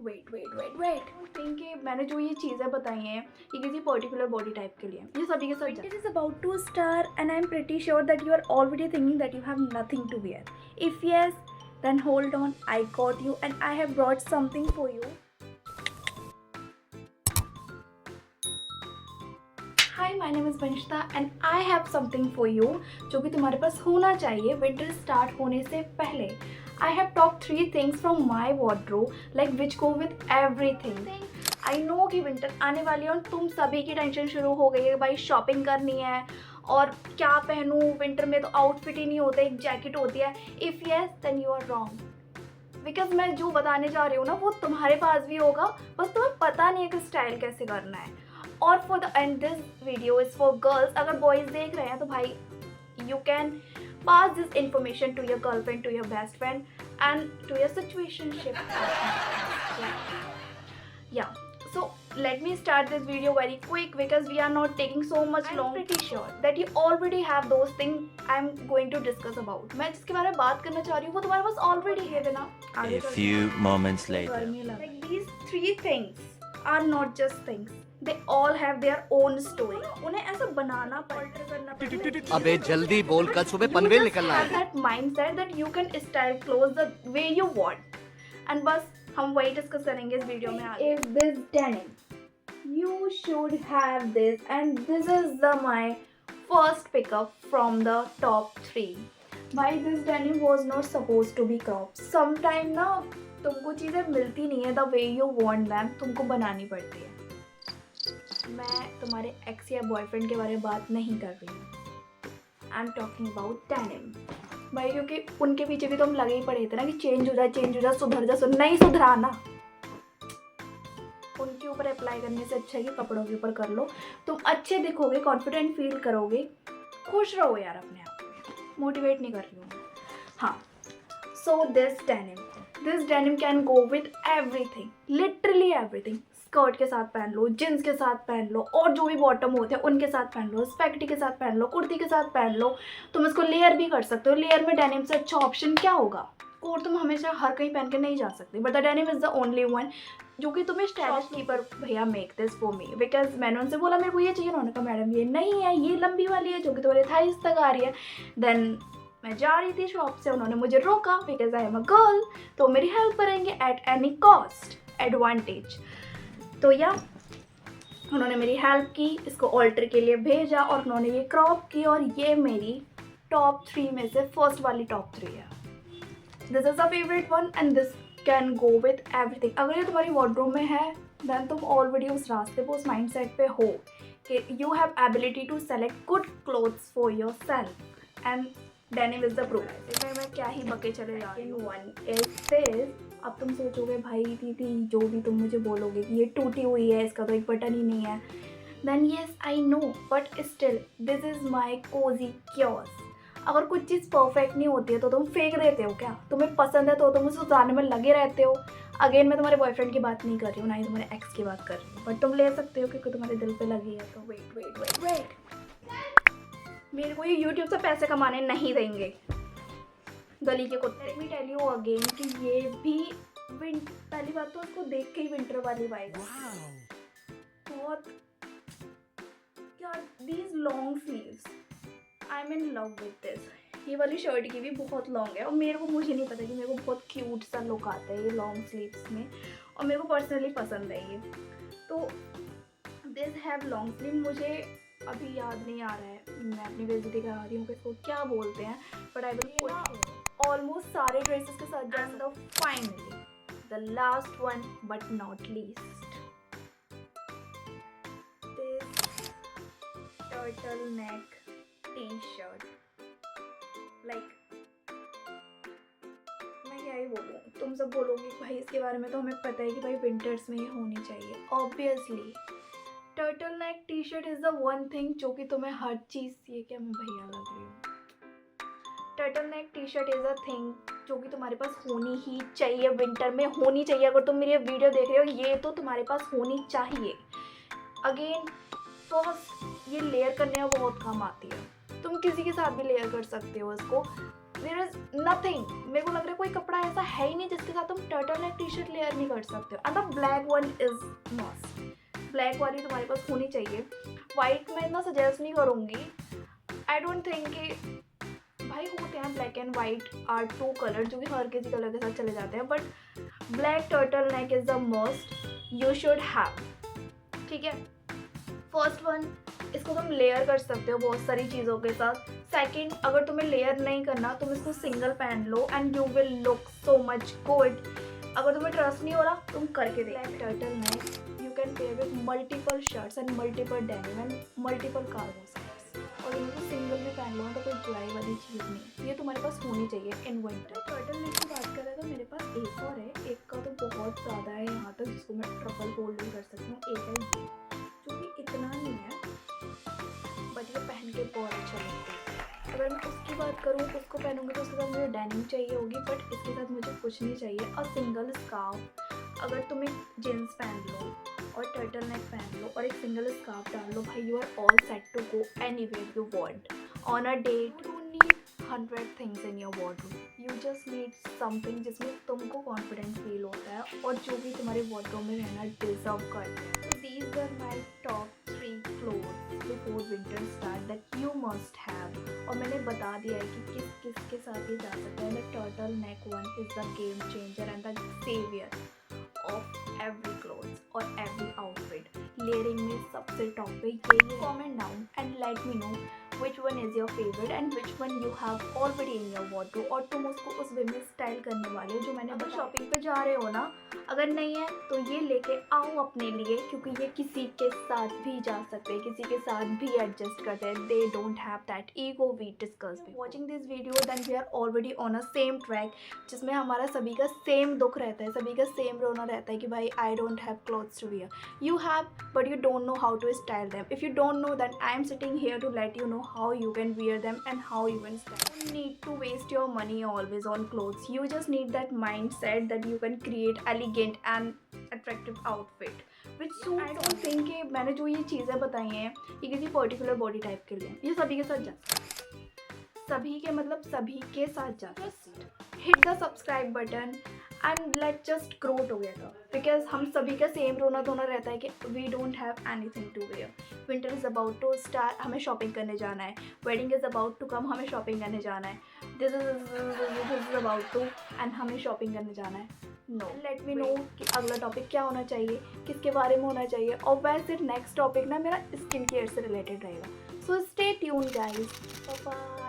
Wait think कि मैंने जो ये चीज़ें बताई हैं ये किसी पर्टिकुलर बॉडी टाइप के लिए हैं। ये सभी के सब it is about to star and I am pretty sure that you are already thinking that you have nothing to wear. If yes, then hold on, I got you and I have brought something for you. Hi, my name is Vanishta and I have something for you जो कि तुम्हारे पास होना चाहिए winter start होने से पहले. I have talked 3 things from my wardrobe like which go with everything. I know कि winter आने वाली है और तुम सभी की टेंशन शुरू हो गई है भाई शॉपिंग करनी है और क्या पहनूं. विंटर में तो आउटफिट ही नहीं होता, एक जैकेट होती है. If yes then you are wrong because मैं जो बताने जा रही हूँ ना वो तुम्हारे पास भी होगा, बस तुम्हें पता नहीं है कि स्टाइल कैसे करना है. और for the end this video is for girls. अगर बॉयज़ देख रहे हैं तो भाई you can pass this information to your girlfriend, to your best friend and to your situationship. Yeah, so let me start this video very quick because we are not taking so much long. I'm pretty sure that you already have those things I'm going to discuss about. मैं जिसके बारे में बात करना चाह रही हूँ वो तुम्हारे पास already है ना. A few moments later. Like these 3 things are not just things. They all have their own story. उन्हें ऐसा बनाना पड़ता करना पड़ता. अबे जल्दी बोल, कल सुबह पनवेल निकलना है. That mindset that you can style clothes the way you want. And बस हम वही डिस्कस करेंगे इस वीडियो में. Is this denim? You should have this, and this is my first pickup from the top 3. Why this denim was not supposed to be cropped? Sometime ना तुमको चीज़ें मिलती नहीं है the way you want them, तुमको बनानी पड़ती है. मैं तुम्हारे एक्स या बॉयफ्रेंड के बारे में बात नहीं कर रही हूँ. I am talking about denim भाई, क्योंकि उनके पीछे भी तो हम लगे ही पड़े थे ना कि चेंज हो जा, सुधर जा. नहीं सुधरा ना. उनके ऊपर अप्लाई करने से अच्छा है कि कपड़ों के ऊपर कर लो. तुम अच्छे दिखोगे, कॉन्फिडेंट फील करोगे, खुश रहो यार अपने आप में. मोटिवेट नहीं कर रही हूँ. हाँ, so this denim can go with everything, literally everything. Skirt के साथ पहन लो, जींस के साथ पहन लो, और जो भी बॉटम होते हैं उनके साथ पहन लो, स्पेगेटी के साथ पहन लो, कुर्ती के साथ पहन लो. तुम इसको लेयर भी कर सकते हो. लेयर में डेनिम से अच्छा ऑप्शन क्या होगा. कोट तुम हमेशा हर कहीं पहन के नहीं जा सकते, but the denim is the only one जो कि तुम्हें स्टाइलिश कीपर भैया make this for me. Because मैंने उनसे बोला मेरे को ये चाहिए, उन्होंने कहा मैडम ये नहीं है, ये लंबी वाली है जो कि तुम्हारे थाइस तक आ रही है. देन मैं जा रही थी शॉप से, उन्होंने मुझे रोका because I am a girl, तो मेरी हेल्प करेंगे एट एनी कॉस्ट, एडवांटेज. तो या उन्होंने मेरी हेल्प की, इसको ऑल्टर के लिए भेजा और उन्होंने ये क्रॉप की और ये मेरी टॉप 3 में से फर्स्ट वाली टॉप 3 है. This is the favourite one and this can go with everything. अगर ये तुम्हारी वार्डरोब में है देन तुम ऑलरेडी उस रास्ते पे, उस माइंड सेट पे हो कि you have ability to select good clothes for your self and denim is the proof. इसमें मैं क्या ही बके चले जा रही हूँ. One is this. अब तुम सोचोगे भाई दीदी जो भी तुम मुझे बोलोगे कि ये टूटी हुई है, इसका तो एक बटन ही नहीं है. Then yes I know, but still this is my cozy cures. अगर कुछ चीज़ परफेक्ट नहीं होती है तो तुम फेंक देते हो क्या. तुम्हें पसंद है तो तुम उसे सुधारने में लगे रहते हो. अगेन मैं तुम्हारे बॉयफ्रेंड की बात नहीं कर रही हूँ, ना ही तुम्हारे एक्स की बात कर रही हूँ, बट तुम ले सकते हो क्योंकि तुम्हारे दिल पे लगी है. तो वेट मेरे को ये यूट्यूब से पैसे कमाने नहीं देंगे गली के कुत्ते. Let me tell you again कि ये भी पहली बात तो उसको देख के ही विंटर वाली वाइब. बहुत क्या these long sleeves, I am in love with this. ये वाली शर्ट की भी बहुत लॉन्ग है और मुझे नहीं पता कि मेरे को बहुत क्यूट सा लुक आता है ये लॉन्ग स्लीव्स में, और मेरे को पर्सनली पसंद है ये. तो दिस हैव लॉन्ग स्लीव. मुझे अभी याद नहीं आ रहा है, मैं अपनी बेइज्जती करा रही हूँ कि इसको क्या बोलते हैं, but I will put almost सारे ड्रेसेस के साथ. And the finally the last one but not least, this turtle neck T-shirt. Like मैं क्या ही बोलूँ. तुम सब बोलोगे भाई इसके बारे में तो हमें पता है कि भाई विंटर्स में ये होनी चाहिए. Obviously turtle neck T shirt is the one thing जो कि तुम्हें हर चीज़, ये क्या मैं भैया लग रही हूँ. Turtle neck T shirt is a thing जो कि तुम्हारे पास होनी ही चाहिए, विंटर में होनी चाहिए. अगर तुम मेरी वीडियो देख रहे हो ये तो तुम्हारे पास होनी चाहिए. अगेन फर्स्ट ये लेयर करने में बहुत काम आती है. तुम किसी के साथ भी लेयर कर सकते हो इसको. देयर इज नथिंग, मेरे को लग रहा है कोई कपड़ा ऐसा है ही नहीं जिसके साथ तुम turtle neck T shirt layer नहीं कर सकते हो। And the black one is must, black वाली तुम्हारे पास होनी चाहिए। वाइट में इतना सजेस्ट नहीं करूँगी, आई डोंट थिंक कि भाई होते हैं black and white are two colour जो कि हर किसी कलर के साथ चले जाते हैं, but black turtle neck is the most you should have. ठीक है, फर्स्ट वन, इसको तुम लेयर कर सकते हो बहुत सारी चीज़ों के साथ। सेकंड, अगर तुम्हें लेयर नहीं करना तुम इसको सिंगल पहन लो and you will look so much good. अगर तुम्हें ट्रस्ट नहीं हो रहा तुम करके देख। Black turtle neck you can pair with multiple shirts and multiple denim and multiple cargo sets, और इनको सिंगल में पहन लो तो कोई बुराई वाली चीज़ नहीं, ये तुम्हारे पास होनी चाहिए इन विंटर। टर्टल नेक की बात करें तो मेरे पास एक और है, एक का तो बहुत ज़्यादा है यहाँ तक जिसको मैं ट्रपल फोल्ड भी कर सकती हूँ। एक है ये जो कि इतना नहीं है बट ये पहन के बहुत अच्छा लगता है। अगर मैं उसकी बात करूँ, उसको पहनूंगी तो उसके साथ मुझे डेनिम चाहिए होगी, बट इसके साथ मुझे कुछ नहीं चाहिए। और सिंगल स्कार्फ, अगर तुम एक जीन्स पहन लो और टर्टल नेक पहन लो और एक सिंगल स्कार्फ डाल लो, भाई you are all set to go anywhere you want on a date. You don't need 100 things in your wardrobe, you just need something जिसमें तुमको कॉन्फिडेंट फील होता है और जो भी तुम्हारे वार्डरोब में रहना डिजर्व करते हैं। तो these are my top 3 clothes before winter start that you must have. और मैंने बता दिया है कि किस किस के साथ ये जा सकता है। The turtle neck one is the game changer and the saviour of every clothes और एवरी आउटफिट। लेयरिंग में सबसे टॉप पे यही। Comment down and let me know which one is your favorite and which one you have already in your wardrobe, और तुम उसको उस वे में स्टाइल करने वाले हो जो मैंने। अगर शॉपिंग पे जा रहे हो ना, अगर नहीं है तो ये लेके आओ अपने लिए, क्योंकि ये किसी के साथ भी जा सकते हैं, किसी के साथ भी एडजस्ट करते हैं। They don't have that ego we discuss. Watching this video then we are already on a same track, जिसमें हमारा सभी का सेम दुख रहता है, सभी का सेम रोना रहता है कि भाई I don't have clothes to wear. You have but you don't know how to style them. If you don't know, then I am sitting here to let you know how you can wear them and how you can style. You don't need to waste your money always on clothes. You just need that mindset that you can create elegant and attractive outfit which suits. I don't think कि मैंने जो ये चीज़ें बताई हैं ये किसी particular body type के लिए, ये सभी के साथ जा सकते हैं, सभी के मतलब सभी के साथ जा सकते हैं। Hit the subscribe button and let's just grow together, because हम सभी का सेम रोना धोना रहता है कि we don't have anything to wear. Winter is about to start, हमें शॉपिंग करने जाना है। Wedding is about to come, हमें शॉपिंग करने जाना है। This is about to and हमें शॉपिंग करने जाना है। No, let me know कि अगला टॉपिक क्या होना चाहिए, किसके बारे में होना चाहिए। और वैसे नेक्स्ट टॉपिक ना मेरा स्किन केयर से रिलेटेड रहेगा। So stay tuned guys. Bye bye.